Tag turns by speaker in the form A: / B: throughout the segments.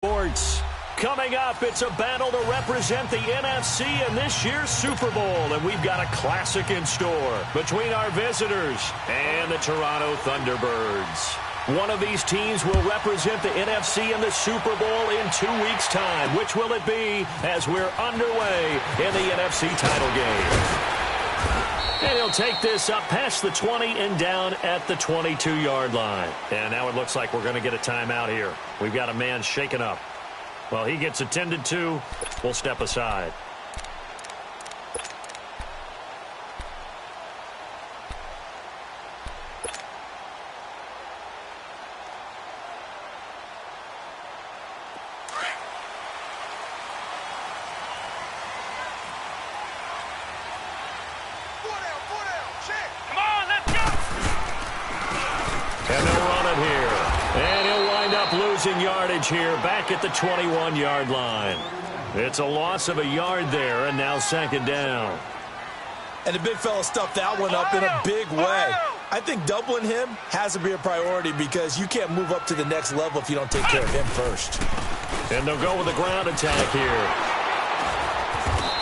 A: Sports. Coming up, it's a battle to represent the NFC in this year's Super Bowl, and we've got a classic in store between our visitors and the Toronto Thunderbirds. One of these teams will represent the NFC in the Super Bowl in 2 weeks' time. Which will it be as we're underway in the NFC title game? And he'll take this up past the 20 and down at the 22-yard line. And now it looks like we're going to get a timeout here. We've got a man shaken up. Well, he gets attended to. We'll step aside. And they'll run it here. And he'll wind up losing yardage here back at the 21-yard line. It's a loss of a yard there, and now second down.
B: And the big fella stuffed that one up in a big way. I think doubling him has to be a priority because you can't move up to the next level if you don't take care of him first.
A: And they'll go with a ground attack here.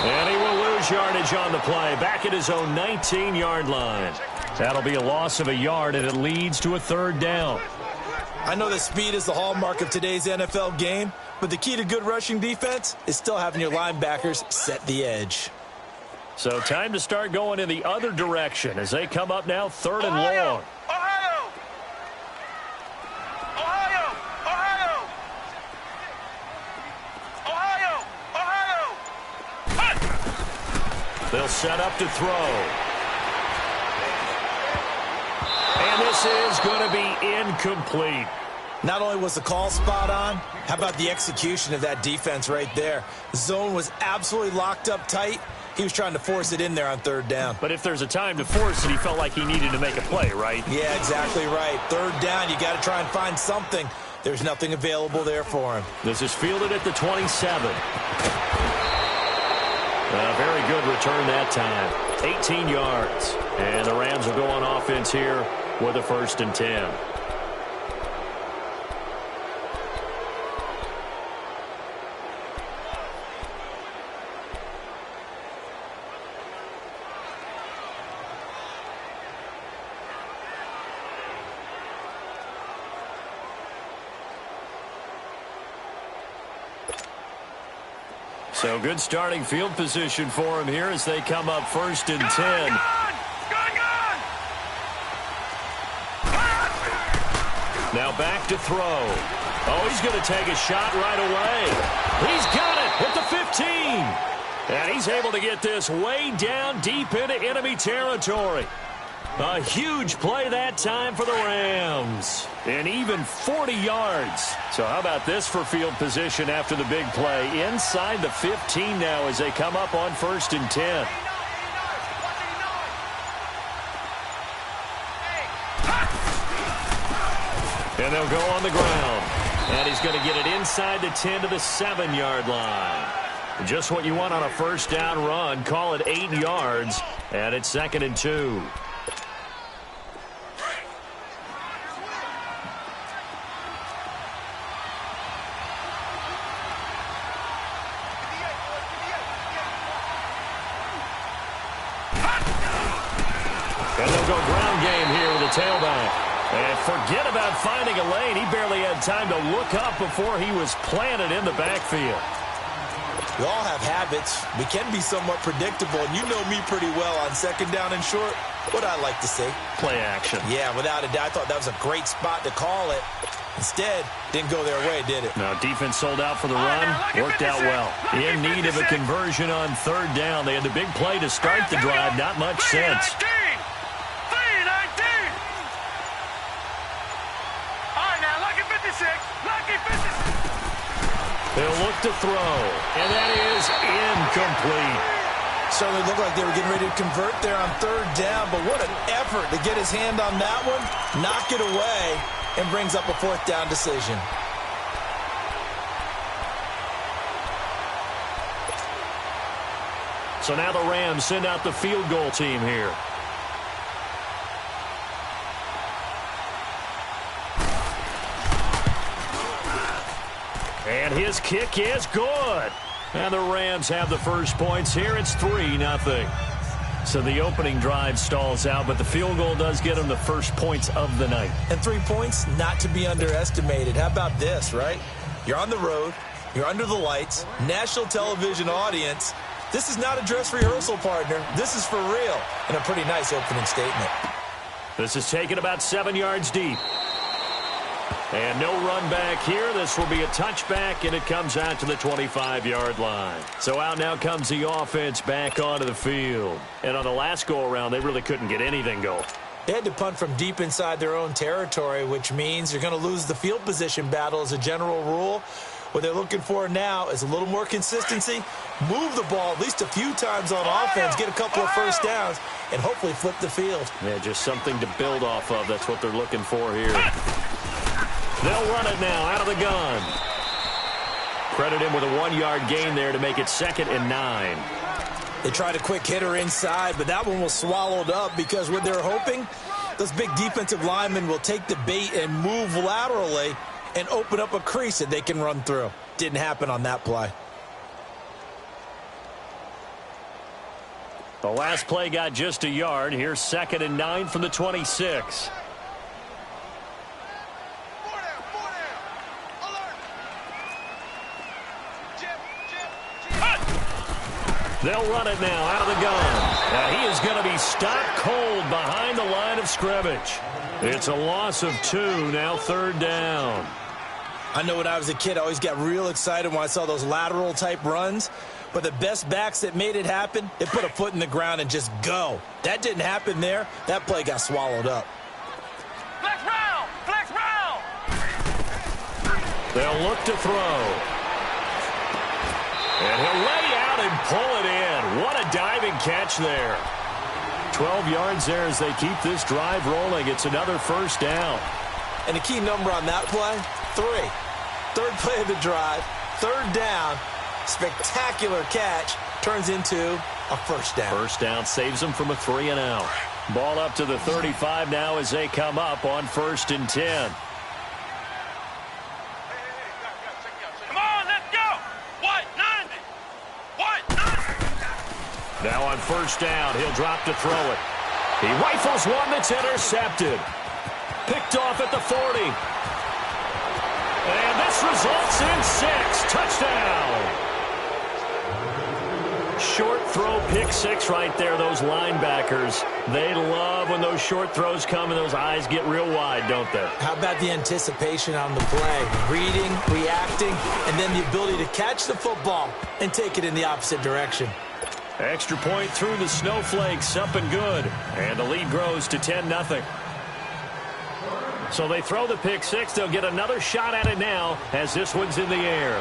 A: And he will lose yardage on the play back at his own 19-yard line. That'll be a loss of a yard, and it leads to a third down.
B: I know that speed is the hallmark of today's NFL game, but the key to good rushing defense is still having your linebackers set the edge.
A: So time to start going in the other direction as they come up now third and long. They'll set up to throw. And this is going to be incomplete.
B: Not only was the call spot on, how about the execution of that defense right there? The zone was absolutely locked up tight. He was trying to force it in there on third down.
A: But if there's a time to force it, he felt like he needed to make a play, right?
B: Yeah, exactly right. Third down, you got to try and find something. There's nothing available there for him.
A: This is fielded at the 27. A very good return that time. 18 yards. And the Rams will go on offense here with a 1st and 10. So good starting field position for him here as they come up 1st and 10. Now back to throw. Oh, he's going to take a shot right away. He's got it at the 15. And he's able to get this way down deep into enemy territory. A huge play that time for the Rams. And even 40 yards. So how about this for field position after the big play? Inside the 15 now as they come up on 1st and 10. And they'll go on the ground. And he's going to get it inside the 10 to the 7-yard line. Just what you want on a first down run. Call it 8 yards. And it's 2nd and 2. And they'll go ground game here with the tailback. And forget about finding a lane. He barely had time to look up before he was planted in the backfield.
B: We all have habits. We can be somewhat predictable, and you know me pretty well on 2nd down and short. What I like to say.
A: Play action.
B: Yeah, without a doubt. I thought that was a great spot to call it. Instead, didn't go their way, did it?
A: No, defense sold out for the run. Worked out well. In need of a conversion on 3rd down. They had the big play to start the drive. Not much sense. They'll look to throw, and that is incomplete.
B: Certainly looked like they were getting ready to convert there on 3rd down, but what an effort to get his hand on that one, knock it away, and brings up a 4th down decision.
A: So now the Rams send out the field goal team here. And his kick is good. And the Rams have the first points here. It's 3-0. So the opening drive stalls out, but the field goal does get them the first points of the night.
B: And 3 points, not to be underestimated. How about this, right? You're on the road. You're under the lights. National television audience. This is not a dress rehearsal, partner. This is for real. And a pretty nice opening statement.
A: This is taken about 7 yards deep. And no run back here. This will be a touchback, and it comes out to the 25-yard line. So out now comes the offense back onto the field. And on the last go-around, they really couldn't get anything going.
B: They had to punt from deep inside their own territory, which means you're going to lose the field position battle as a general rule. What they're looking for now is a little more consistency, move the ball at least a few times on offense, get a couple of first downs, and hopefully flip the field.
A: Yeah, just something to build off of. That's what they're looking for here. They'll run it now out of the gun. Credit him with a 1-yard gain there to make it 2nd and 9.
B: They tried a quick hitter inside, but that one was swallowed up because what they're hoping, those big defensive linemen will take the bait and move laterally and open up a crease that they can run through. Didn't happen on that play.
A: The last play got just a yard. Here's 2nd and 9 from the 26. They'll run it now out of the gun. Now he is going to be stopped cold behind the line of scrimmage. It's a loss of 2, now 3rd down.
B: I know when I was a kid, I always got real excited when I saw those lateral-type runs. But the best backs that made it happen, they put a foot in the ground and just go. That didn't happen there. That play got swallowed up.
C: Flex round! Flex round!
A: They'll look to throw. And he'll lay out and pull it in. What a diving catch there. 12 yards there as they keep this drive rolling. It's another first down.
B: And the key number on that play, 3. 3rd play of the drive, 3rd down, spectacular catch, turns into a first down.
A: First down saves them from a 3-and-out. Ball up to the 35 now as they come up on 1st and 10. Now on 1st down, he'll drop to throw it. He rifles one that's intercepted. Picked off at the 40. And this results in 6. Touchdown. Short throw, pick 6 right there. Those linebackers, they love when those short throws come and those eyes get real wide, don't they?
B: How about the anticipation on the play? Reading, reacting, and then the ability to catch the football and take it in the opposite direction.
A: Extra point through the snowflakes, up and good. And the lead grows to 10-0. So they throw the pick 6. They'll get another shot at it now as this one's in the air.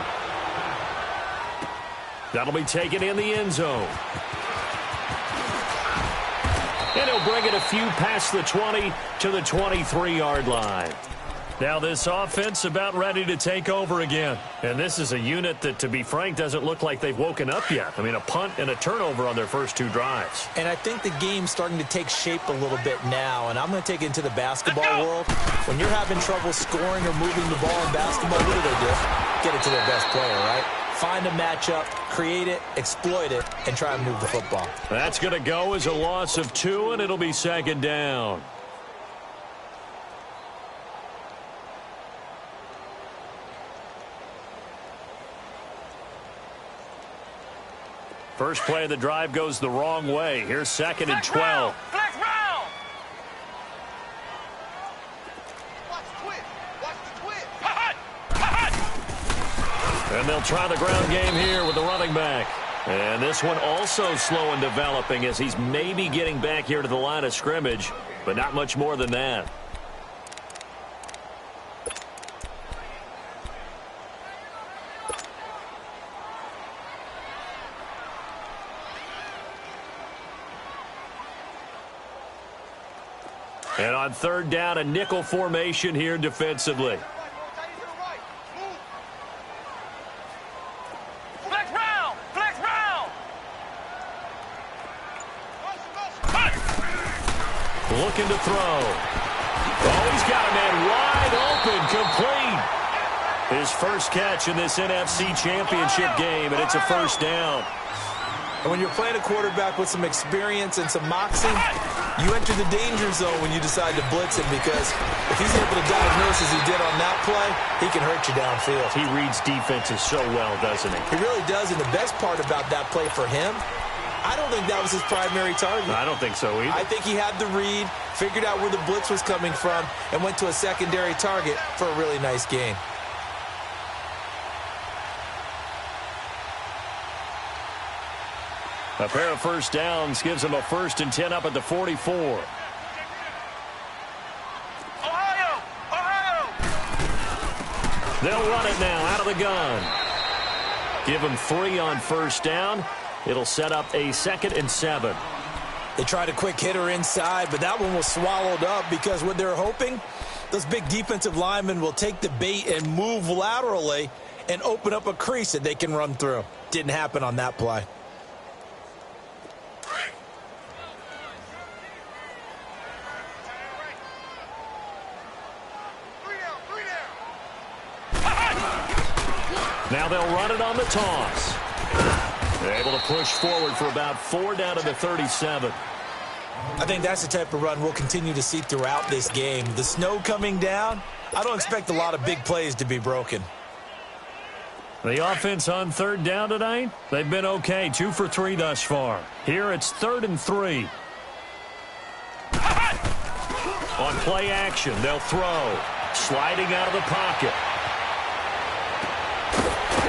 A: That'll be taken in the end zone. And he'll bring it a few past the 20 to the 23-yard line. Now this offense about ready to take over again. And this is a unit that, to be frank, doesn't look like they've woken up yet. I mean, a punt and a turnover on their first 2 drives.
B: And I think the game's starting to take shape a little bit now. And I'm going to take it into the basketball world. When you're having trouble scoring or moving the ball in basketball, what do? Get it to their best player, right? Find a matchup, create it, exploit it, and try and move the football.
A: That's going to go as a loss of 2, and it'll be 2nd down. First play of the drive goes the wrong way. Here's 2nd and 12.
C: Flex round!
A: And they'll try the ground game here with the running back. And this one also slow in developing as he's maybe getting back here to the line of scrimmage, but not much more than that. And on 3rd down, a nickel formation here defensively.
C: Flex round! Flex round!
A: Looking to throw. Oh, he's got a man wide open, complete. His his first catch in this NFC Championship game, and it's a first down.
B: And when you're playing a quarterback with some experience and some moxie, you enter the danger zone when you decide to blitz him, because if he's able to diagnose as he did on that play, he can hurt you downfield.
A: He reads defenses so well, doesn't he?
B: He really does, and the best part about that play for him, I don't think that was his primary target.
A: I don't think so either.
B: I think he had the read, figured out where the blitz was coming from, and went to a secondary target for a really nice gain.
A: A pair of first downs gives him a 1st and 10 up at the 44.
C: Ohio! Ohio!
A: They'll run it now out of the gun. Give him 3 on first down. It'll set up a 2nd and 7.
B: They tried a quick hitter inside, but that one was swallowed up because what they're hoping, those big defensive linemen will take the bait and move laterally and open up a crease that they can run through. Didn't happen on that play.
A: Now they'll run it on the toss. They're able to push forward for about 4 down to the 37.
B: I think that's the type of run we'll continue to see throughout this game. The snow coming down, I don't expect a lot of big plays to be broken.
A: The offense on 3rd down tonight, they've been okay, 2 for 3 thus far. Here it's 3rd and 3. On play action, they'll throw. Sliding out of the pocket.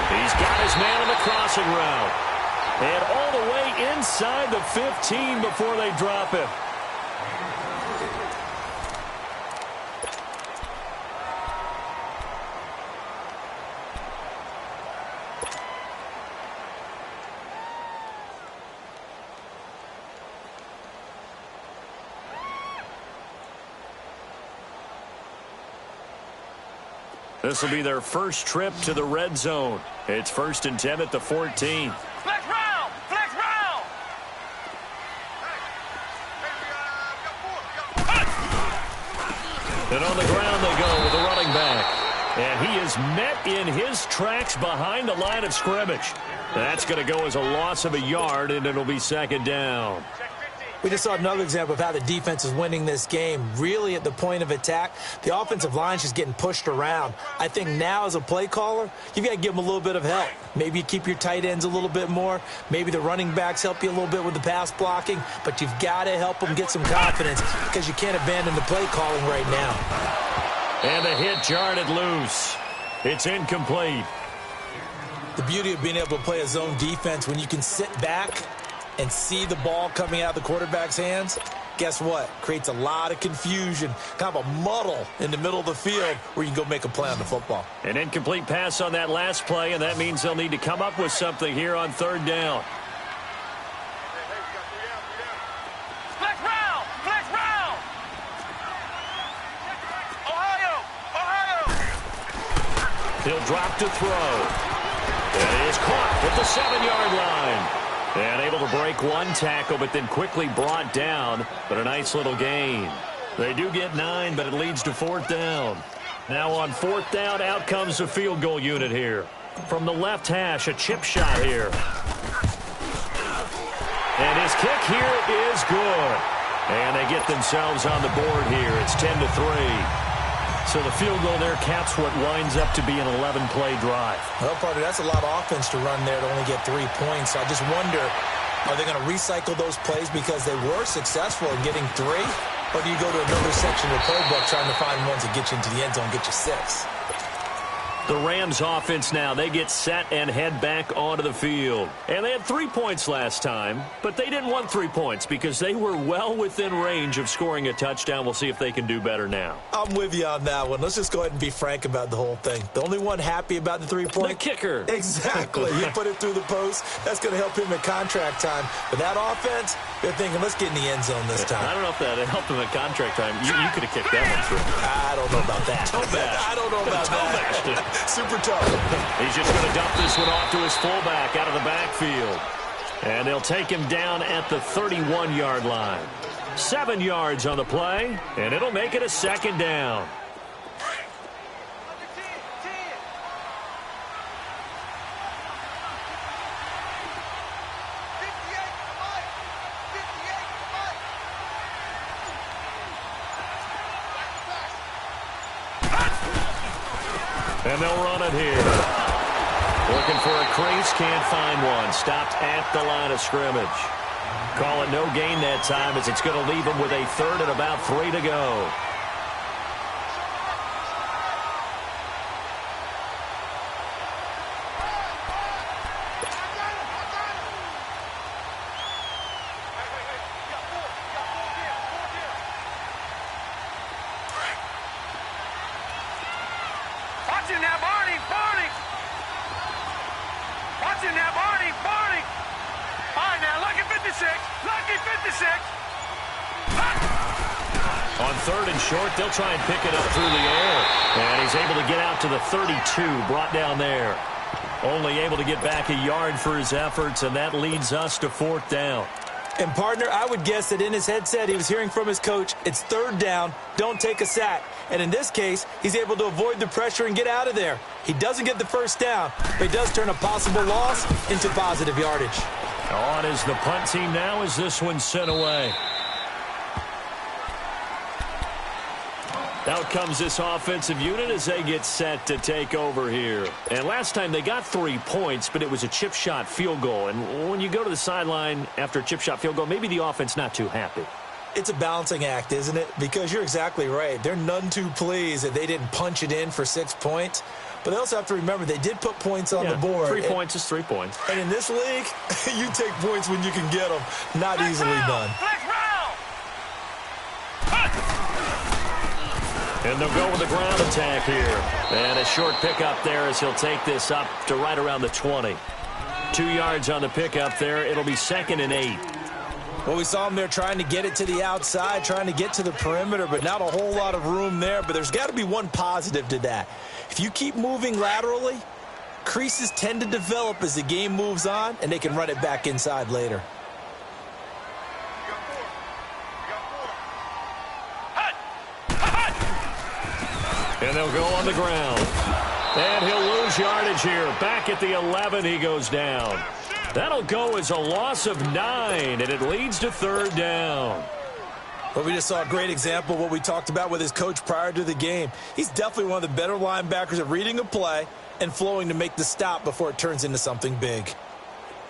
A: He's got his man on the crossing route. And all the way inside the 15 before they drop him. This will be their first trip to the red zone. It's 1st and 10 at the 14.
C: Flex round! Flex round!
A: And on the ground they go with the running back. And he is met in his tracks behind the line of scrimmage. That's going to go as a loss of a yard, and it'll be 2nd down.
B: We just saw another example of how the defense is winning this game. Really at the point of attack, the offensive line's just getting pushed around. I think now as a play caller, you've got to give them a little bit of help. Maybe you keep your tight ends a little bit more. Maybe the running backs help you a little bit with the pass blocking. But you've got to help them get some confidence because you can't abandon the play calling right now.
A: And the hit jarred it loose. It's incomplete.
B: The beauty of being able to play a zone defense when you can sit back and see the ball coming out of the quarterback's hands, guess what? Creates a lot of confusion, kind of a muddle in the middle of the field where you can go make a play on the football.
A: An incomplete pass on that last play, and that means they'll need to come up with something here on 3rd down.
C: Flex round! Flex round! Ohio! Ohio!
A: He'll drop to throw. And he is caught at the 7-yard line. And able to break one tackle, but then quickly brought down. But a nice little gain. They do get 9, but it leads to 4th down. Now on 4th down, out comes the field goal unit here. From the left hash, a chip shot here. And his kick here is good. And they get themselves on the board here. It's 10-3. So the field goal there caps what winds up to be an 11-play drive.
B: Well, partner, that's a lot of offense to run there to only get 3 points. So I just wonder, are they going to recycle those plays because they were successful in getting 3? Or do you go to another section of the playbook trying to find ones that get you into the end zone and get you 6?
A: The Rams offense now, they get set and head back onto the field. And they had 3 points last time, but they didn't want 3 points because they were well within range of scoring a touchdown. We'll see if they can do better now.
B: I'm with you on that one. Let's just go ahead and be frank about the whole thing. The only one happy about the 3-point?
A: The kicker.
B: Exactly. You put it through the post. That's going to help him at contract time. But that offense, they're thinking, let's get in the end zone this time.
A: I don't know if that helped him at contract time. You could have kicked that one through.
B: I don't know about that. I don't know about that. Super tough.
A: He's just going to dump this one off to his fullback out of the backfield. And they'll take him down at the 31-yard line. 7 yards on the play, and it'll make it a 2nd down. And they'll run it here. Looking for a crease, can't find one. Stopped at the line of scrimmage. Call it no gain that time as it's going to leave them with a third and about 3 to go.
C: Watching now, Barney, Barney. Watching now, Barney, Barney. All right, now, lucky 56, lucky 56.
A: On third and short, they'll try and pick it up through the air. And he's able to get out to the 32, brought down there. Only able to get back a yard for his efforts, and that leads us to 4th down.
B: And, partner, I would guess that in his headset he was hearing from his coach, it's 3rd down, don't take a sack. And in this case, he's able to avoid the pressure and get out of there. He doesn't get the first down, but he does turn a possible loss into positive yardage.
A: On is the punt team now as this one's sent away. Out comes this offensive unit as they get set to take over here. And last time they got 3 points, but it was a chip shot field goal. And when you go to the sideline after a chip shot field goal, maybe the offense not too happy.
B: It's a balancing act, isn't it? Because you're exactly right. They're none too pleased that they didn't punch it in for 6 points. But they also have to remember they did put points on the board.
A: 3 points is 3 points.
B: And in this league, you take points when you can get them. Not easily done.
C: Flex round.
A: And they'll go with the ground attack here. And a short pickup there as he'll take this up to right around the 20. 2 yards on the pickup there. It'll be 2nd and 8.
B: Well, we saw him there trying to get it to the outside, trying to get to the perimeter, but not a whole lot of room there. But there's got to be one positive to that. If you keep moving laterally, creases tend to develop as the game moves on, and they can run it back inside later.
A: And they'll go on the ground. And he'll lose yardage here. Back at the 11, he goes down. That'll go as a loss of 9, and it leads to 3rd down.
B: Well, we just saw a great example of what we talked about with his coach prior to the game. He's definitely one of the better linebackers at reading a play and flowing to make the stop before it turns into something big.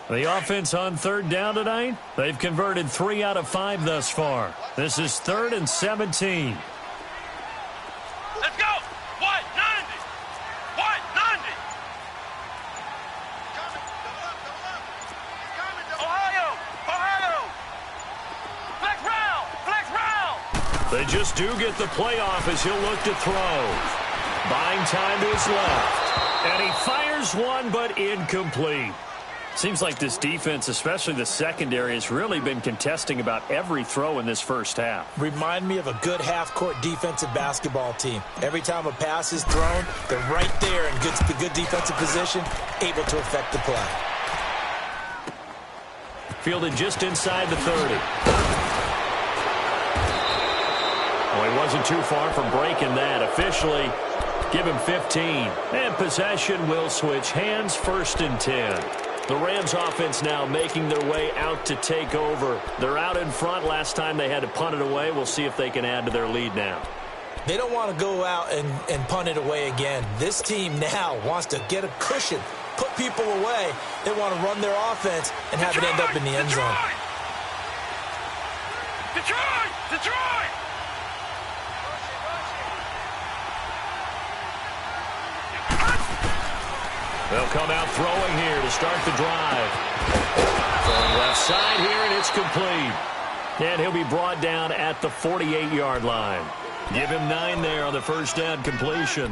A: The offense on 3rd down tonight, they've converted 3 out of 5 thus far. This is 3rd and 17.
C: Let's go. What? 90. What? 90. Ohio. Ohio. Flex round. Flex round.
A: They just do get the playoff as he'll look to throw. Buying time to his left. And he fires one, but incomplete. Seems like this defense, especially the secondary, has really been contesting about every throw in this first half.
B: Remind me of a good half-court defensive basketball team. Every time a pass is thrown, they're right there in good defensive position, able to affect the play.
A: Fielded just inside the 30. Well, he wasn't too far from breaking that. Officially, give him 15. And possession will switch hands, 1st and 10. The Rams offense now making their way out to take over. They're out in front. Last time they had to punt it away. We'll see if they can add to their lead now.
B: They don't want to go out and punt it away again. This team now wants to get a cushion, put people away. They want to run their offense and have it end up in the end zone.
C: Detroit! Detroit!
A: They'll come out throwing here to start the drive. Throwing left side here, and it's complete. And he'll be brought down at the 48-yard line. Give him 9 there on the first down completion.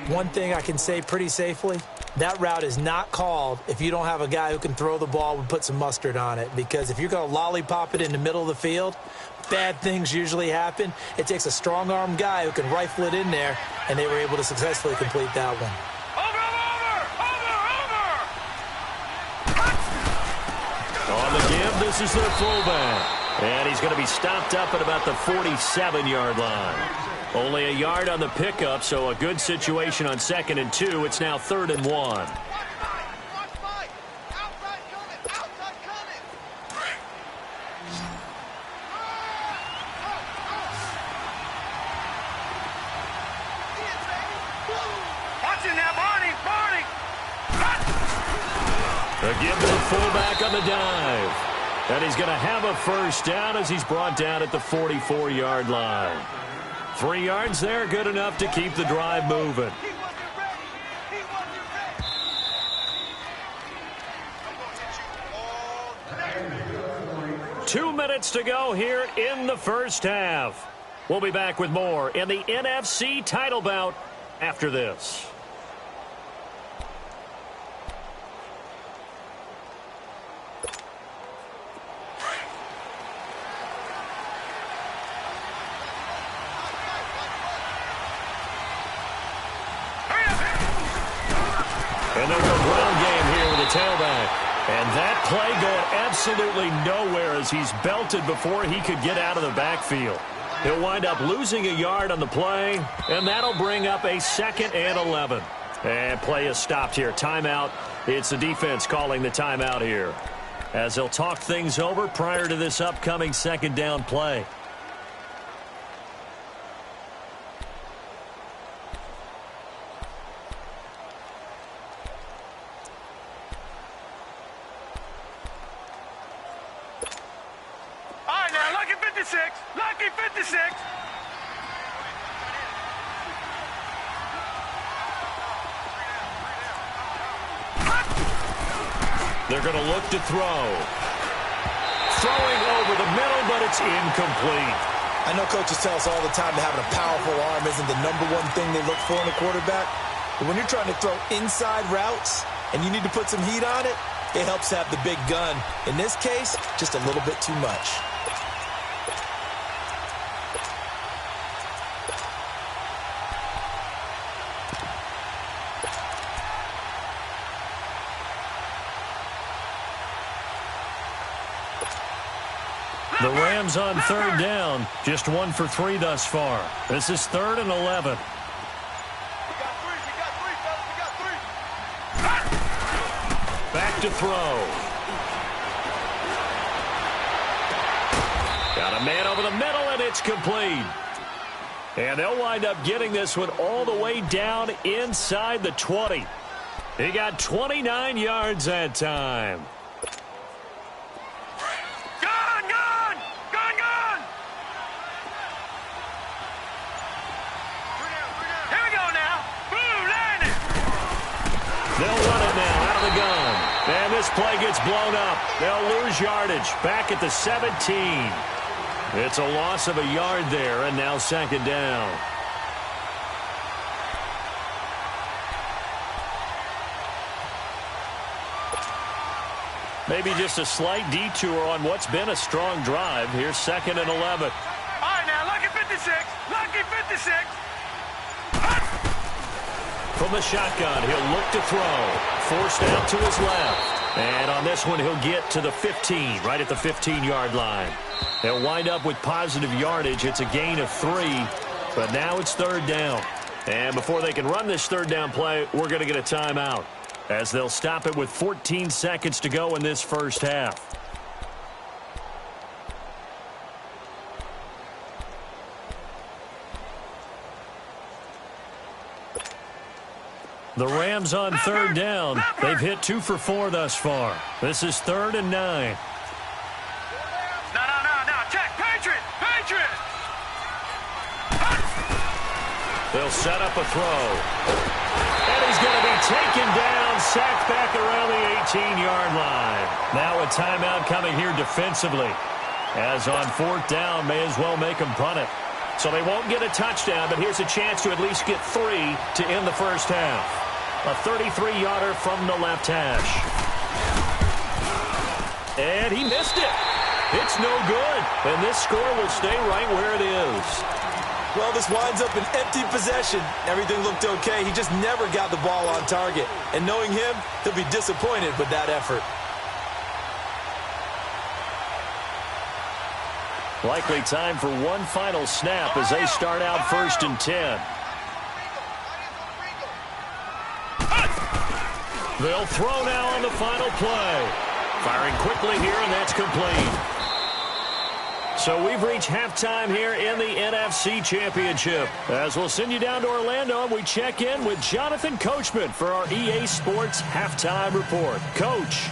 B: One thing I can say pretty safely, that route is not called if you don't have a guy who can throw the ball and put some mustard on it. Because if you're going to lollipop it in the middle of the field, bad things usually happen. It takes a strong-arm guy who can rifle it in there, and they were able to successfully complete that one.
A: On the give, this is their fullback. And he's going to be stopped up at about the 47-yard line. Only a yard on the pickup, so a good situation on 2nd and 2. It's now 3rd and 1.
C: Watch it
A: A give to the fullback on the dive. And he's going to have a first down as he's brought down at the 44-yard line. 3 yards there, good enough to keep the drive moving. Two minutes to go here in the first half. We'll be back with more in the NFC title bout after this. And they'll go ground game here with a tailback. And that play going absolutely nowhere as he's belted before he could get out of the backfield. He'll wind up losing a yard on the play, and that'll bring up a 2nd and 11. And play is stopped here. Timeout. It's the defense calling the timeout here, as they'll talk things over prior to this upcoming 2nd down play.
C: Lucky 56.
A: They're going to look to throw. Throwing over the middle, but it's incomplete.
B: I know coaches tell us all the time that having a powerful arm isn't the #1 thing they look for in a quarterback. But when you're trying to throw inside routes and you need to put some heat on it, it helps have the big gun. In this case, just a little bit too much.
A: The Rams on 3rd down, just 1 for 3 thus far. This is 3rd and 11. Back to throw. Got a man over the middle, and it's complete. And they'll wind up getting this one all the way down inside the 20. He got 29 yards that time. They'll run it now out of the gun. And this play gets blown up. They'll lose yardage back at the 17. It's a loss of a yard there, and now 2nd down. Maybe just a slight detour on what's been a strong drive. Here's 2nd and 11.
C: All right, now, lucky 56. Lucky 56.
A: From the shotgun, he'll look to throw. Forced out to his left. And on this one, he'll get to the 15, right at the 15-yard line. They'll wind up with positive yardage. It's a gain of 3, but now it's 3rd down. And before they can run this 3rd down play, we're going to get a timeout, as they'll stop it with 14 seconds to go in this first half. The Rams on 3rd down. They've hit 2 for 4 thus far. This is 3rd and 9.
C: No. Check. Patriot.
A: They'll set up a throw. And he's going to be taken down, sacked back around the 18-yard line. Now a timeout coming here defensively, as on 4th down, may as well make them punt it. So they won't get a touchdown, but here's a chance to at least get 3 to end the first half. A 33-yarder from the left hash. And he missed it. It's no good. And this score will stay right where it is.
B: Well, this winds up an empty possession. Everything looked okay. He just never got the ball on target. And knowing him, he'll be disappointed with that effort.
A: Likely time for one final snap as they start out 1st and 10. They'll throw now on the final play. Firing quickly here, and that's complete. So we've reached halftime here in the NFC Championship. As we'll send you down to Orlando, and we check in with Jonathan Coachman for our EA Sports Halftime Report. Coach.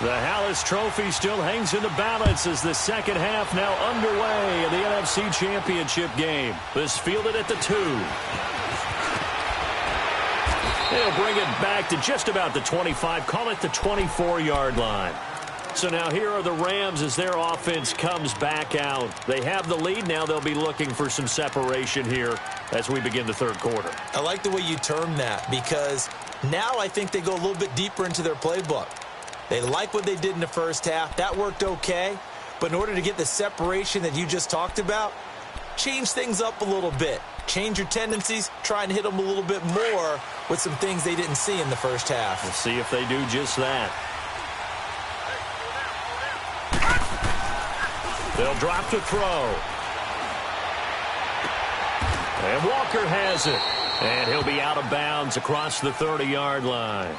A: The Hallis Trophy still hangs in the balance as the second half now underway in the NFC Championship game. This fielded at the 2. They'll bring it back to just about the 25, call it the 24-yard line. So now here are the Rams as their offense comes back out. They have the lead. Now they'll be looking for some separation here as we begin the third quarter.
B: I like the way you term that because now I think they go a little bit deeper into their playbook. They like what they did in the first half. That worked okay. But in order to get the separation that you just talked about, change things up a little bit. Change your tendencies. Try and hit them a little bit more with some things they didn't see in the first half.
A: We'll see if they do just that. They'll drop to throw. And Walker has it. And he'll be out of bounds across the 30-yard line.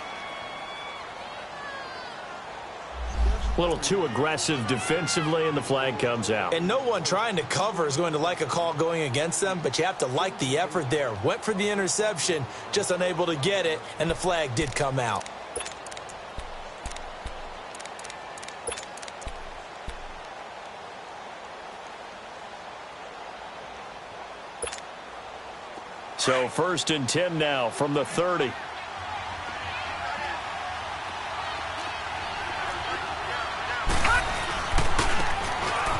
A: A little too aggressive defensively, and the flag comes out.
B: And no one trying to cover is going to like a call going against them, but you have to like the effort there. Went for the interception, just unable to get it, and the flag did come out.
A: So 1st and 10 now from the 30.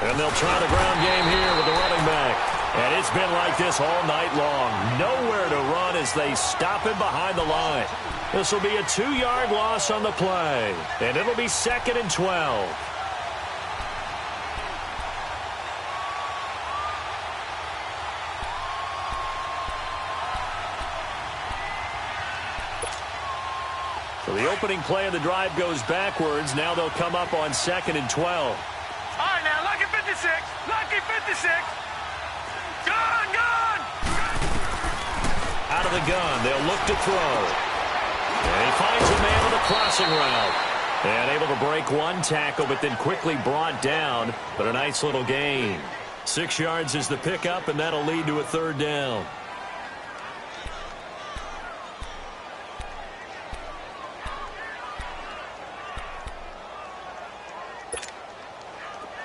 A: And they'll try the ground game here with the running back. And it's been like this all night long. Nowhere to run as they stop him behind the line. This will be a 2-yard loss on the play. And it'll be 2nd and 12. So the opening play of the drive goes backwards. Now they'll come up on 2nd and 12.
C: All right, now, lucky 56. Lucky 56. Gun, gun.
A: Out of the gun, they'll look to throw. And he finds a man on the crossing route. And able to break one tackle, but then quickly brought down. But a nice little gain. 6 yards is the pickup, and that'll lead to a 3rd down.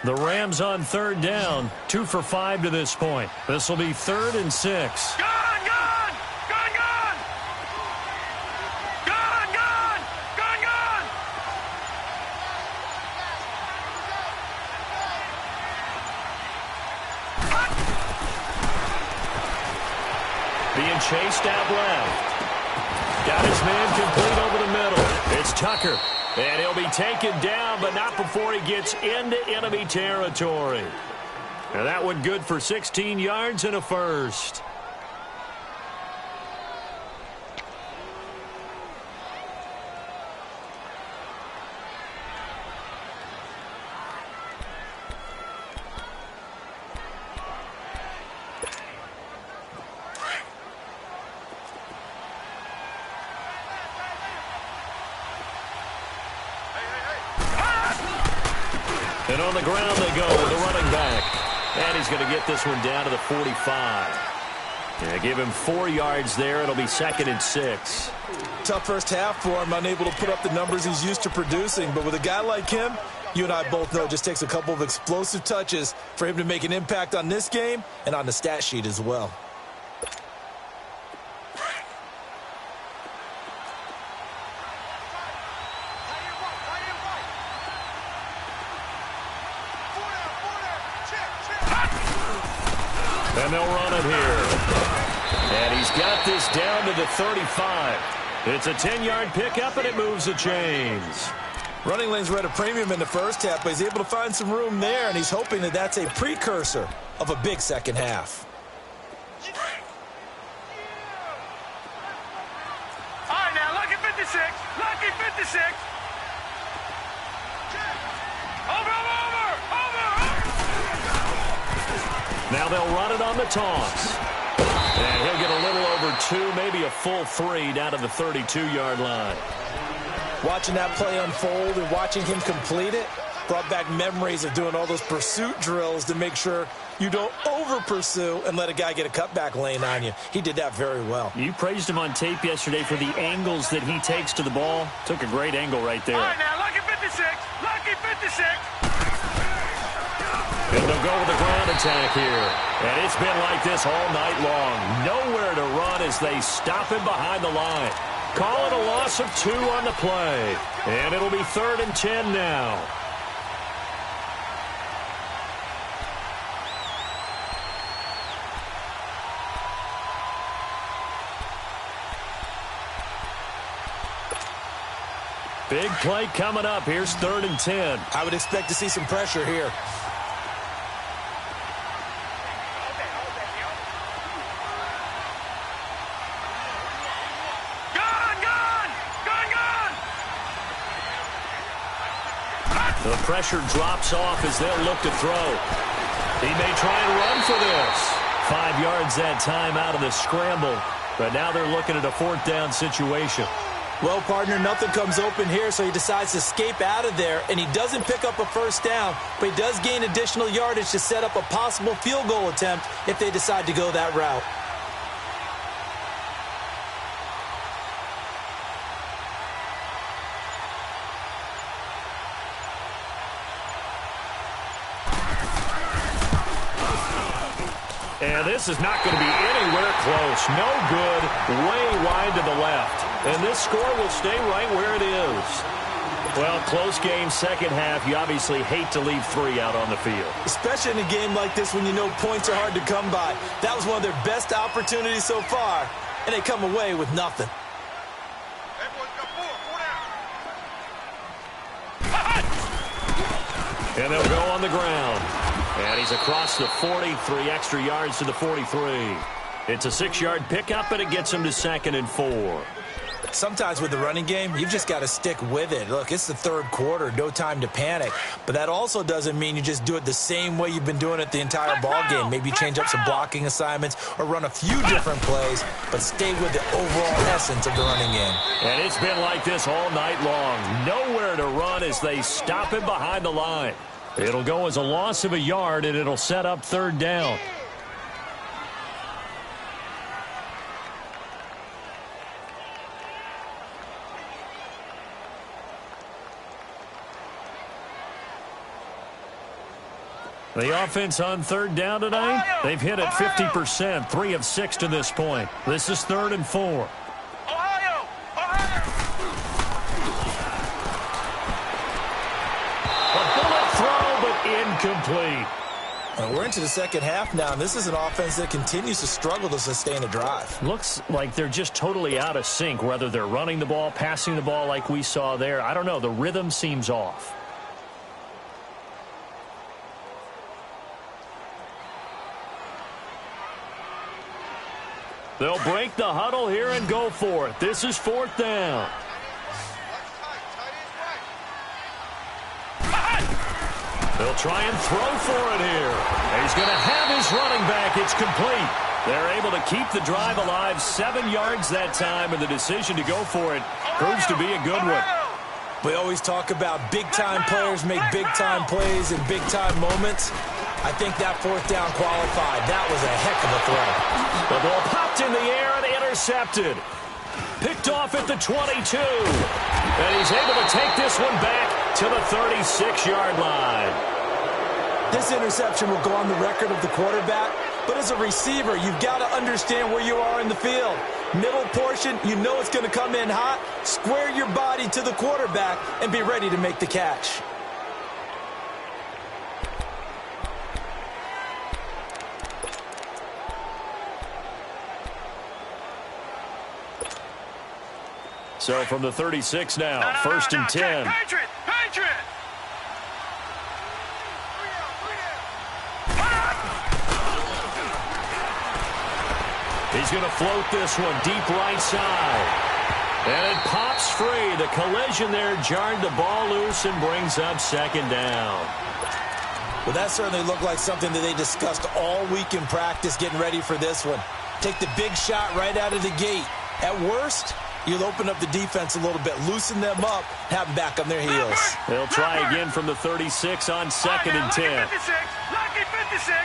A: The Rams on 3rd down, 2 for 5 to this point. This will be 3rd and 6.
C: Gun, gun. Gun, gun. Gun, gun. Gun, gun.
A: Being chased out left. Got his man complete over the middle. It's Tucker. And he'll be taken down, but not before he gets into enemy territory. And that one good for 16 yards and a first. And on the ground they go with the running back. And he's going to get this one down to the 45. Yeah, give him 4 yards there. It'll be 2nd and 6.
B: Tough first half for him, unable to put up the numbers he's used to producing. But with a guy like him, you and I both know it just takes a couple of explosive touches for him to make an impact on this game and on the stat sheet as well.
A: And they'll run it here. And he's got this down to the 35. It's a 10-yard pickup, and it moves the chains.
B: Running lanes were at a premium in the first half, but he's able to find some room there, and he's hoping that that's a precursor of a big second half.
C: 56. Lucky 56. Over.
A: Now they'll run it on the toss. And he'll get a little over 2, maybe a full 3 down to the 32-yard line.
B: Watching that play unfold and watching him complete it brought back memories of doing all those pursuit drills to make sure you don't over-pursue and let a guy get a cutback lane on you. He did that very well.
A: You praised him on tape yesterday for the angles that he takes to the ball. Took a great angle right there.
C: All right, now, lucky 56. Lucky 56.
A: And they'll go with the ground attack here. And it's been like this all night long. Nowhere to run as they stop him behind the line. Call it a loss of 2 on the play. And it'll be 3rd and 10 now. Big play coming up. Here's 3rd and 10.
B: I would expect to see some pressure here.
A: The pressure drops off as they'll look to throw. He may try and run for this. 5 yards that time out of the scramble. But now they're looking at a 4th down situation.
B: Well, partner, nothing comes open here, so he decides to escape out of there, and he doesn't pick up a 1st down, but he does gain additional yardage to set up a possible field goal attempt if they decide to go that route.
A: And this is not going to be anywhere close. No good. Way wide to the left. And this score will stay right where it is. Well, close game, second half. You obviously hate to leave 3 out on the field.
B: Especially in a game like this when you know points are hard to come by. That was one of their best opportunities so far, and they come away with nothing.
A: And they'll go on the ground. And he's across the 40, 3 extra yards to the 43. It's a 6-yard pickup, and it gets him to 2nd and 4.
B: Sometimes with the running game, you've just got to stick with it. Look, it's the 3rd quarter, no time to panic. But that also doesn't mean you just do it the same way you've been doing it the entire ball game. Maybe change up some blocking assignments or run a few different plays, but stay with the overall essence of the running game.
A: And it's been like this all night long. Nowhere to run as they stop him behind the line. It'll go as a loss of a yard, and it'll set up 3rd down. The offense on 3rd down tonight, they've hit it 50%, 3 of 6 to this point. This is 3rd and 4. Incomplete.
B: And we're into the second half now, and this is an offense that continues to struggle to sustain a drive.
A: Looks like they're just totally out of sync, whether they're running the ball, passing the ball like we saw there. I don't know. The rhythm seems off. They'll break the huddle here and go for it. This is 4th down. They'll try and throw for it here. And he's going to have his running back. It's complete. They're able to keep the drive alive. 7 yards that time, and the decision to go for it proves to be a good one.
B: We always talk about big-time players make big-time plays in big-time moments. I think that 4th down qualified. That was a heck of a throw.
A: The ball popped in the air and intercepted. Picked off at the 22. And he's able to take this one back to the 36-yard line.
B: This interception will go on the record of the quarterback, but as a receiver, you've got to understand where you are in the field. Middle portion, you know it's going to come in hot. Square your body to the quarterback and be ready to make the catch.
A: So from the 36 now, 1st and 10.
C: Patriot!
A: He's going to float this one deep right side. And it pops free. The collision there jarred the ball loose and brings up second down.
B: Well, that certainly looked like something that they discussed all week in practice getting ready for this one. Take the big shot right out of the gate. At worst, you'll open up the defense a little bit, loosen them up, have them back on their heels.
A: They'll try again from the 36 on second and 10.
C: Lucky 56.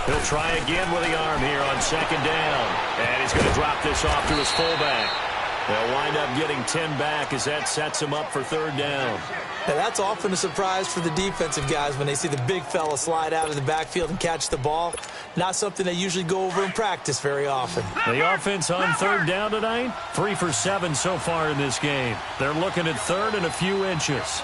A: He'll try again with the arm here on second down. And he's going to drop this off to his fullback. They'll wind up getting 10 back as that sets him up for third down.
B: Now, that's often a surprise for the defensive guys when they see the big fella slide out of the backfield and catch the ball. Not something they usually go over in practice very often.
A: The offense on third down tonight, 3 for 7 so far in this game. They're looking at third and a few inches.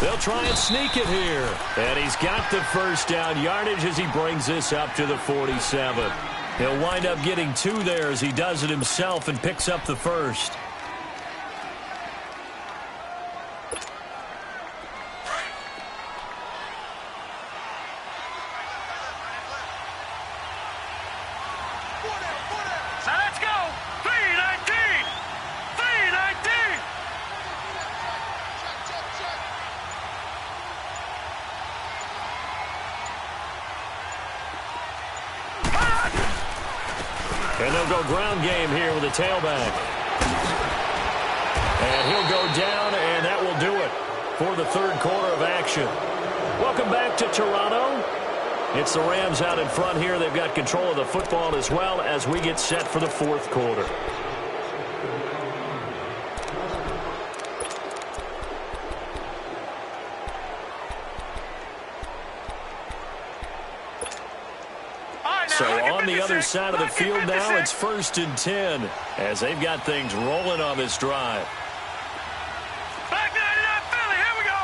A: They'll try and sneak it here. And he's got the first down yardage as he brings this up to the 47. He'll wind up getting 2 there as he does it himself and picks up the first.
C: So let's go. 319. 319.
A: And they'll go ground game here with a tailback. And he'll go down, and that will do it for the third quarter of action. Welcome back to Toronto. It's the Rams out in front here. They've got control of the football as well as we get set for the fourth quarter. So on the other side of the field now, it's 1st and 10 as they've got things rolling on this drive.
C: Back 99 Philly. Here we go.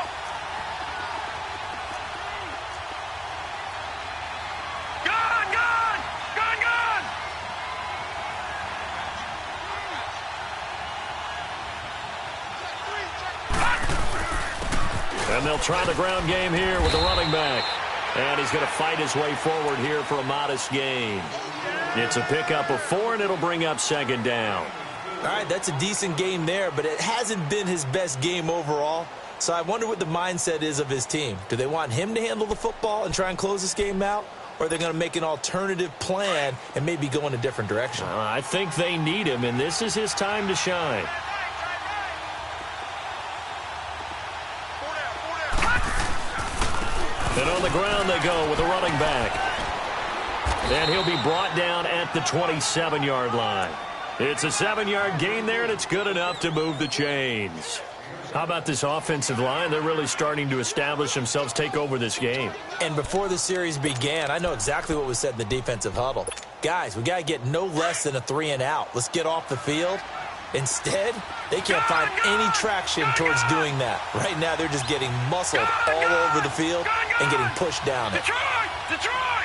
C: Gone, gone. Gone, gone.
A: And they'll try the ground game here with the running back. And he's going to fight his way forward here for a modest gain. It's a pickup of 4, and it'll bring up second down.
B: All right, that's a decent game there, but it hasn't been his best game overall. So I wonder what the mindset is of his team. Do they want him to handle the football and try and close this game out? Or are they going to make an alternative plan and maybe go in a different direction?
A: I think they need him, and this is his time to shine. And on the ground they go with a running back. And he'll be brought down at the 27-yard line. It's a 7-yard gain there, and it's good enough to move the chains. How about this offensive line? They're really starting to establish themselves, take over this game.
B: And before the series began, I know exactly what was said in the defensive huddle. Guys, we got to get no less than a 3-and-out. Let's get off the field. Instead, they can't find any traction towards doing that. Right now, they're just getting muscled all over the field and getting pushed down it.
C: Detroit! Detroit!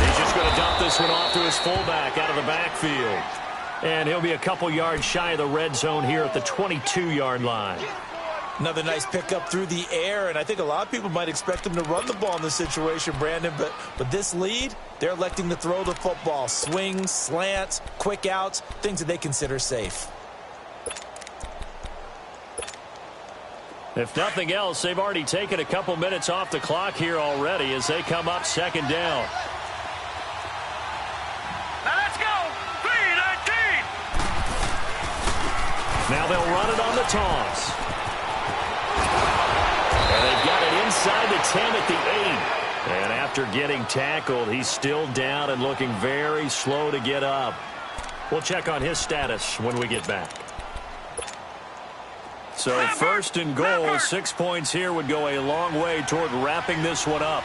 A: He's just going to dump this one off to his fullback out of the backfield. And he'll be a couple yards shy of the red zone here at the 22-yard line.
B: Another nice pickup through the air, and I think a lot of people might expect him to run the ball in this situation, Brandon, but this lead, they're electing to throw the football. Swings, slants, quick outs, things that they consider safe.
A: If nothing else, they've already taken a couple minutes off the clock here already as they come up second down.
C: Now let's go. 319.
A: Now they'll run it on the toss. And they've got it inside the 10 at the 8. And after getting tackled, he's still down and looking very slow to get up. We'll check on his status when we get back. So 1st and goal, 6 points here would go a long way toward wrapping this one up.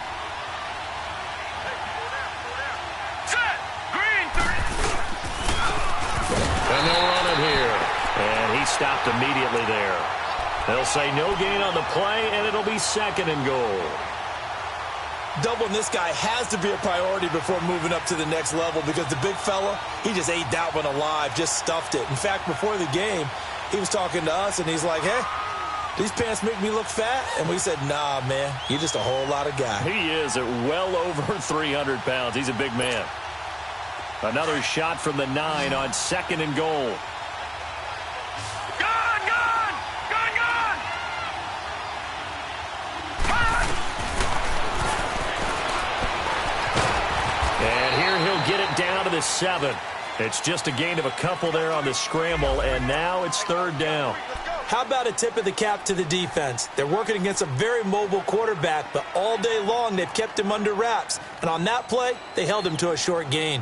C: Set. Green 3.
A: And they'll run it here. And he stopped immediately there. They'll say no gain on the play, and it'll be 2nd and goal.
B: Doubling this guy has to be a priority before moving up to the next level because the big fella, he just ate that one alive, just stuffed it. In fact, before the game, He was talking to us, and he's like, hey, these pants make me look fat. And we said, nah, man, you're just a whole lot of guy.
A: He is at well over 300 pounds. He's a big man. Another shot from the 9 on 2nd and goal. And here he'll get it down to the 7. It's just a gain of a couple there on the scramble, and now it's 3rd down.
B: How about a tip of the cap to the defense? They're working against a very mobile quarterback, but all day long they've kept him under wraps. And on that play, they held him to a short gain.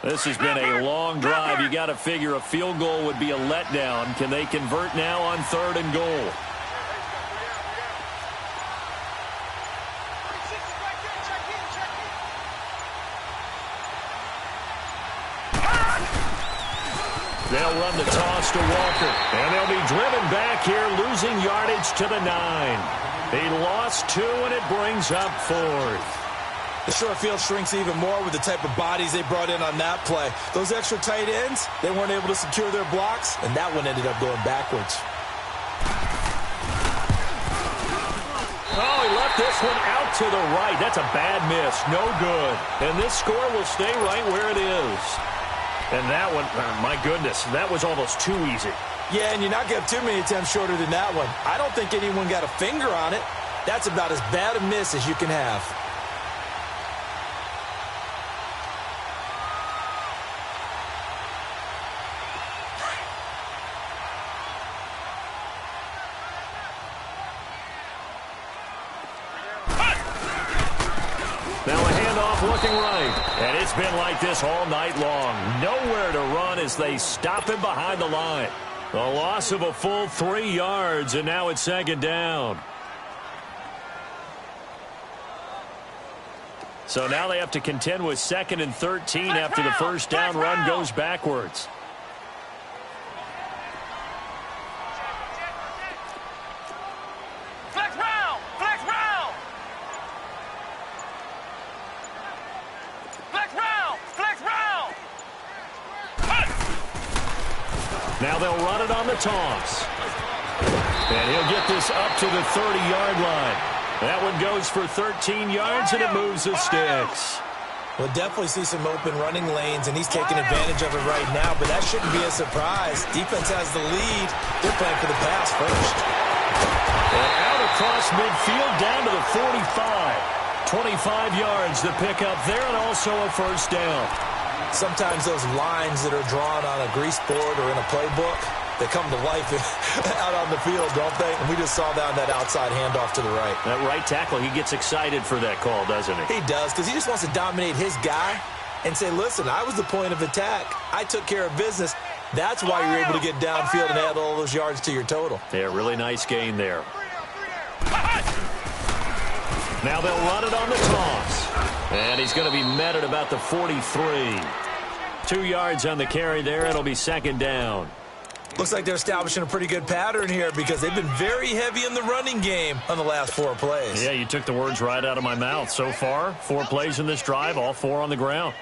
A: This has been a long drive. You got to figure a field goal would be a letdown. Can they convert now on 3rd and goal? They'll run the toss to Walker. And they'll be driven back here, losing yardage to the 9. They lost 2, and it brings up 4th.
B: The short field shrinks even more with the type of bodies they brought in on that play. Those extra tight ends, they weren't able to secure their blocks, and that one ended up going backwards.
A: Oh, he left this one out to the right. That's a bad miss. No good. And this score will stay right where it is. And that one, my goodness, that was almost too easy.
B: Yeah, and you're not going to have too many attempts shorter than that one. I don't think anyone got a finger on it. That's about as bad a miss as you can have.
A: Now a handoff looking right. And it's been like this all night long. Nowhere to run as they stop him behind the line. A loss of a full 3 yards, and now it's 2nd down. So now they have to contend with 2nd and 13 after the first down run goes backwards. Now they'll run it on the toss. And he'll get this up to the 30-yard line. That one goes for 13 yards, and it moves the sticks.
B: We'll definitely see some open running lanes, and he's taking advantage of it right now, but that shouldn't be a surprise. Defense has the lead. They're playing for the pass first.
A: And out across midfield down to the 45. 25 yards to pick up there, and also a first down.
B: Sometimes those lines that are drawn on a grease board or in a playbook, they come to life out on the field, don't they? And we just saw that on that outside handoff to the right.
A: That right tackle, he gets excited for that call, doesn't he?
B: He does, because he just wants to dominate his guy and say, listen, I was the point of attack. I took care of business. That's why you're able to get downfield and add all those yards to your total.
A: Yeah, really nice gain there. Now they'll run it on the toss. And he's going to be met at about the 43. 2 yards on the carry there. It'll be 2nd down.
B: Looks like they're establishing a pretty good pattern here because they've been very heavy in the running game on the last 4 plays.
A: Yeah, you took the words right out of my mouth. So far, 4 plays in this drive, all 4 on the ground.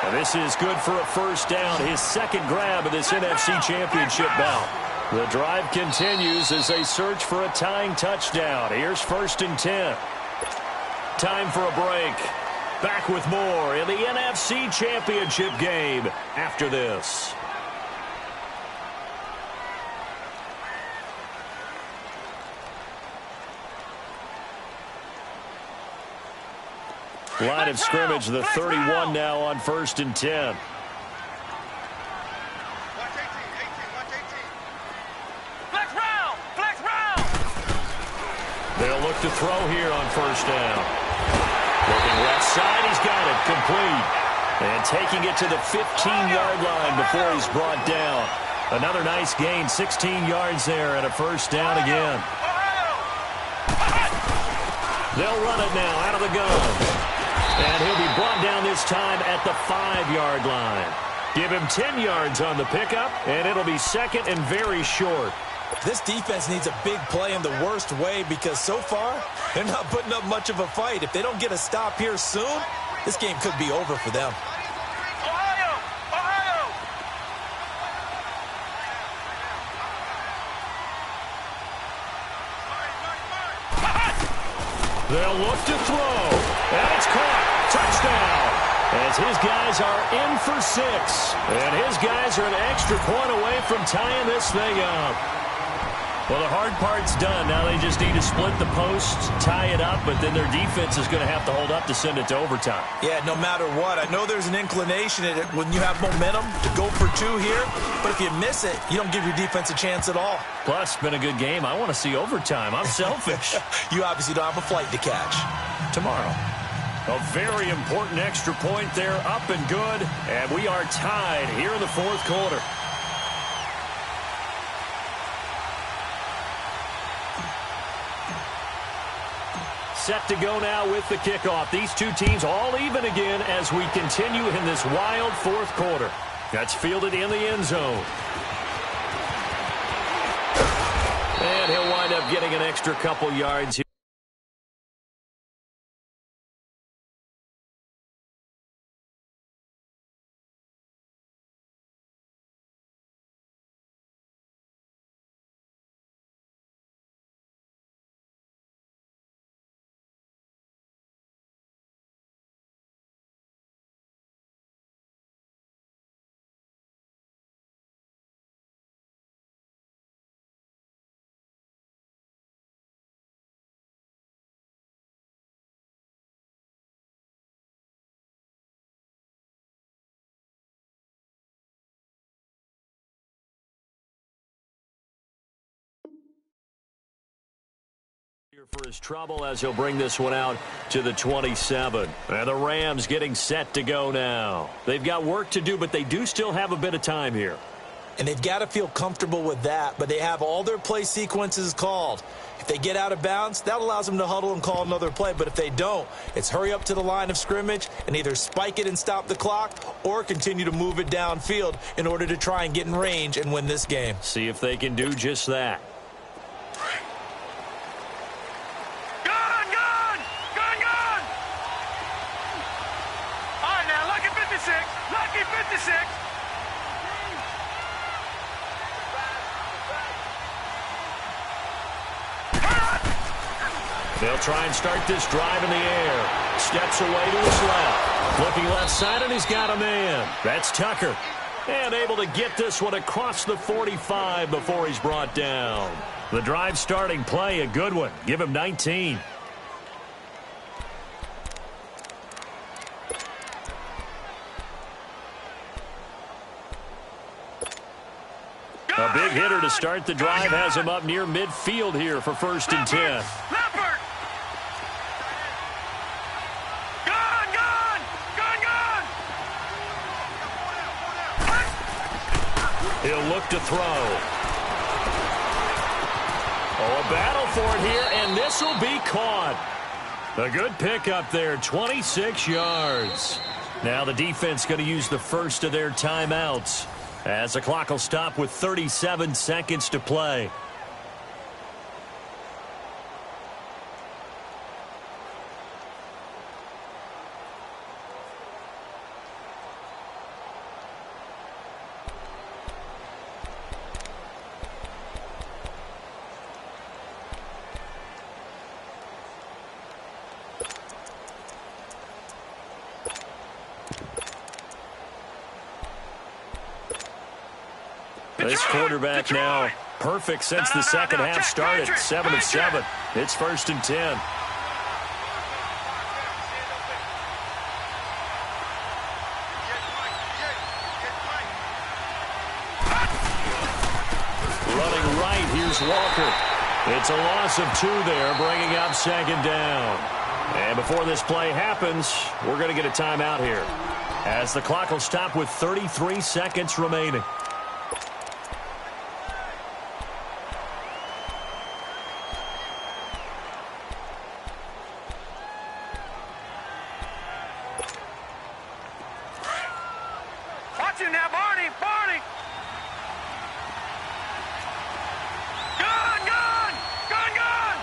A: And this is good for a first down, his 2nd grab of this NFC Championship bout. The drive continues as they search for a tying touchdown. Here's 1st and 10. Time for a break. Back with more in the NFC Championship game after this. Line of scrimmage, the 31 now on 1st and 10. They'll look to throw here on 1st down. Looking left side, he's got it, complete. And taking it to the 15-yard line before he's brought down. Another nice gain, 16 yards there and a first down again. They'll run it now out of the gun. And he'll be brought down this time at the 5-yard line. Give him 10 yards on the pickup, and it'll be second and very short.
B: This defense needs a big play in the worst way because so far, they're not putting up much of a fight. If they don't get a stop here soon, this game could be over for them.
A: They'll look to throw. And it's caught. Touchdown. As his guys are in for 6. And his guys are an extra point away from tying this thing up. Well, the hard part's done. Now they just need to split the posts, tie it up, but then their defense is going to have to hold up to send it to overtime.
B: Yeah, no matter what. I know there's an inclination in it when you have momentum to go for 2 here, but if you miss it, you don't give your defense a chance at all.
A: Plus, it's been a good game. I want to see overtime. I'm selfish.
B: You obviously don't have a flight to catch.
A: Tomorrow. A very important extra point there, up and good, and we are tied here in the fourth quarter. Set to go now with the kickoff. These two teams all even again as we continue in this wild fourth quarter. That's fielded in the end zone. And he'll wind up getting an extra couple yards here. For his trouble as he'll bring this one out to the 27. And the Rams getting set to go now. They've got work to do, but they do still have a bit of time here.
B: And they've got to feel comfortable with that, but they have all their play sequences called. If they get out of bounds, that allows them to huddle and call another play. But if they don't, it's hurry up to the line of scrimmage and either spike it and stop the clock or continue to move it downfield in order to try and get in range and win this game.
A: See if they can do just that.
C: Lucky 56.
A: They'll try and start this drive in the air. Steps away to his left. Looking left side, and he's got a man. That's Tucker. And able to get this one across the 45 before he's brought down. The drive starting play, a good one. Give him 19. A big hitter to start the drive has him up near midfield here for 1st and 10. He'll look to throw. Oh, a battle for it here, and this will be caught. A good pickup there, 26 yards. Now the defense going to use the first of their timeouts as the clock will stop with 37 seconds to play. This quarterback now perfect since the second half started. 7 of 7. It's 1st and 10. Running right, here's Walker. It's a loss of 2 there, bringing up 2nd down. And before this play happens, we're going to get a timeout here, as the clock will stop with 33 seconds remaining.
C: Watch him now, Barney! Barney! Gun! Gun! Gun! Gun!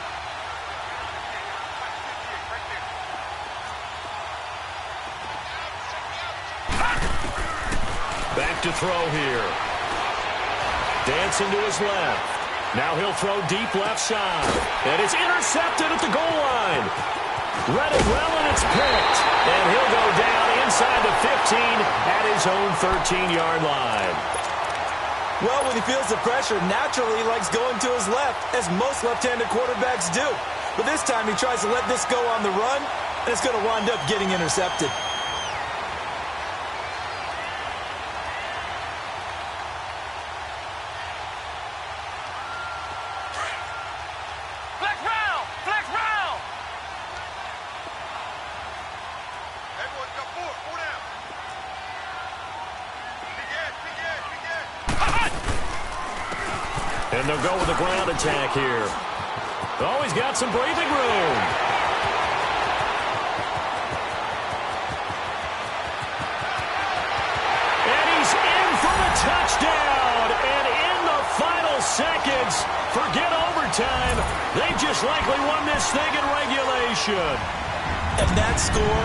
A: Back to throw here. Dancing to his left. Now he'll throw deep left side. And it's intercepted at the goal line. Read it well, and it's picked. And he'll go down inside the 15 at his own 13-yard line.
B: Well, when he feels the pressure, naturally he likes going to his left, as most left-handed quarterbacks do. But this time he tries to let this go on the run, and it's going to wind up getting intercepted.
C: Flex round! Flex round! Everyone got four down. Big edge.
A: And they'll go with a ground attack here. Oh, he's got some breathing room. And he's in for the touchdown. And in the final seconds, forget overtime. They just likely won this thing in regulation.
B: And that score,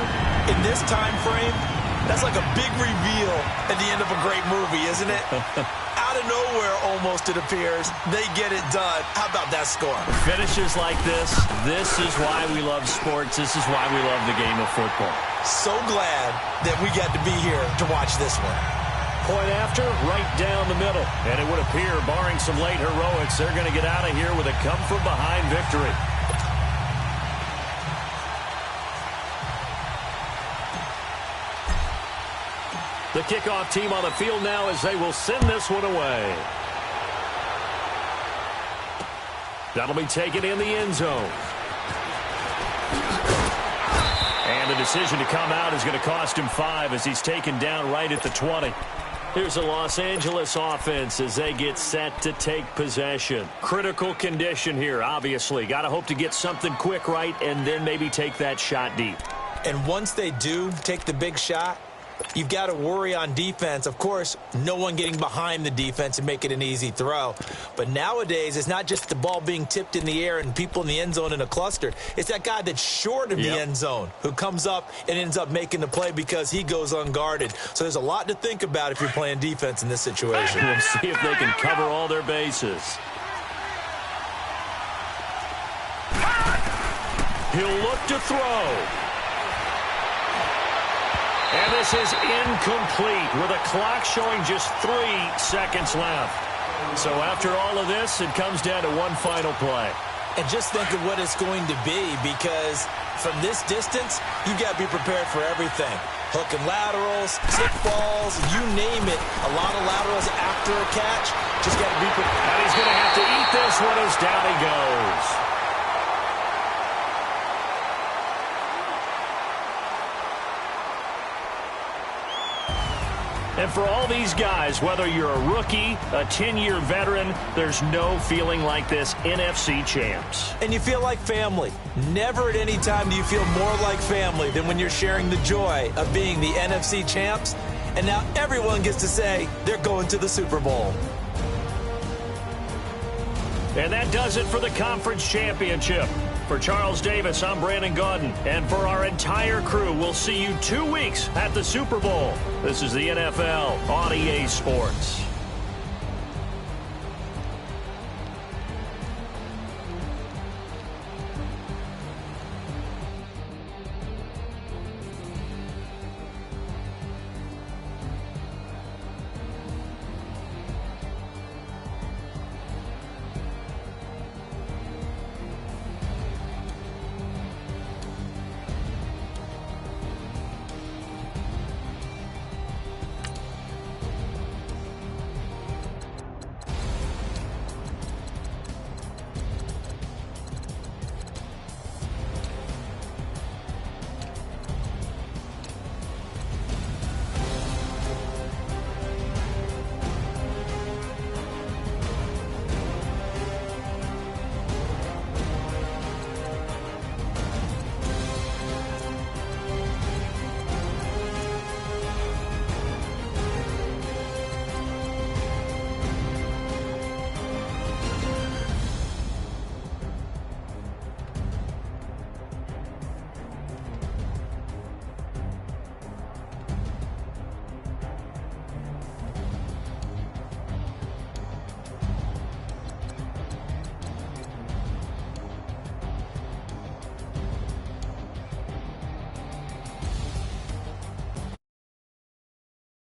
B: in this time frame, that's like a big reveal at the end of a great movie, isn't it? Out of nowhere, almost, it appears, they get it done. How about that score?
A: Finishes like this is why we love sports. This is why we love the game of football.
B: So glad that we got to be here to watch this one.
A: Point after, right down the middle. And it would appear, barring some late heroics, they're going to get out of here with a come-from-behind victory. The kickoff team on the field now as they will send this one away. That'll be taken in the end zone. And the decision to come out is going to cost him 5 as he's taken down right at the 20. Here's the Los Angeles offense as they get set to take possession. Critical condition here, obviously. Got to hope to get something quick right and then maybe take that shot deep.
B: And once they do take the big shot, you've got to worry on defense. Of course, no one getting behind the defense and make it an easy throw. But nowadays, it's not just the ball being tipped in the air and people in the end zone in a cluster. It's that guy that's short of the end zone who comes up and ends up making the play because he goes unguarded. So there's a lot to think about if you're playing defense in this situation.
A: We'll see if they can cover all their bases. He'll look to throw. And this is incomplete with a clock showing just 3 seconds left. So after all of this, it comes down to one final play.
B: And just think of what it's going to be, because from this distance, you've got to be prepared for everything. Hook and laterals, tip balls, you name it. A lot of laterals after a catch. Just got to be prepared.
A: And he's going to have to eat this one as down he goes. And for all these guys, whether you're a rookie, a 10-year veteran, there's no feeling like this NFC champs.
B: And you feel like family. Never at any time do you feel more like family than when you're sharing the joy of being the NFC champs. And now everyone gets to say they're going to the Super Bowl.
A: And that does it for the conference championship. For Charles Davis, I'm Brandon Gaudin. And for our entire crew, we'll see you 2 weeks at the Super Bowl. This is the NFL on EA Sports.